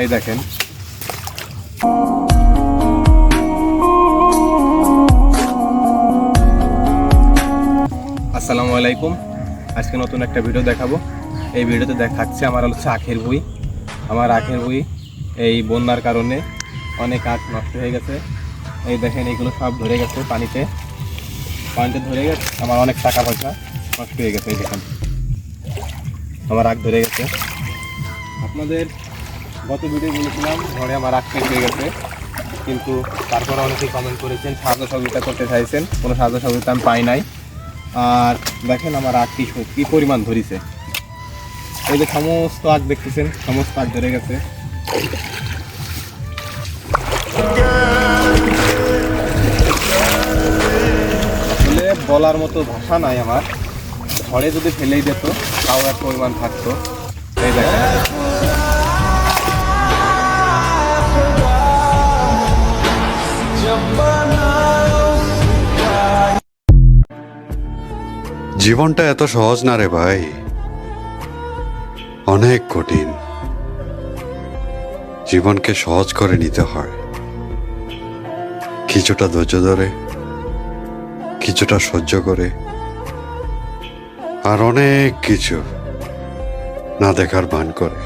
এই দেখেন আসসালামু আলাইকুম। আজকে নতুন একটা ভিডিও দেখাবো। এই ভিডিওতে দেখাচ্ছে আমার হচ্ছে আখের বই। আমার আখের বই এই বন্যার কারণে অনেক আখ নষ্ট হয়ে গেছে। এই দেখেন এইগুলো সব ধরে গেছে পানিতে ধরে গেছে। আমার অনেক টাকা পয়সা নষ্ট হয়ে গেছে। এই দেখেন আমার আখ ধরে গেছে। আপনাদের গত ভিডিও বলেছিলাম ঘরে আমার আখ শেষ হয়ে গেছে, কিন্তু তারপরে অনেকেই কমেন্ট করেছেন, সাহায্য সহযোগিতা করতে চাইছেন, কোনো সাহায্য সহযোগিতা আমি পাই নাই। আর দেখেন আমার আখ কী পরিমাণ ধরেছে। এই যে সমস্ত আখ দেখতেছেন, সমস্ত আখ ধরে গেছে। আসলে বলার মতো ভাষা নাই আমার। ঘরে যদি ফেলেই যেত তাও এক পরিমাণ থাকতো। এই দেখেন জীবনটা এত সহজ না রে ভাই, অনেক কঠিন। জীবনকে সহজ করে নিতে হয়, কিছুটা ধৈর্য ধরে, কিছুটা সহ্য করে, আর অনেক কিছু না দেখার ভান করে।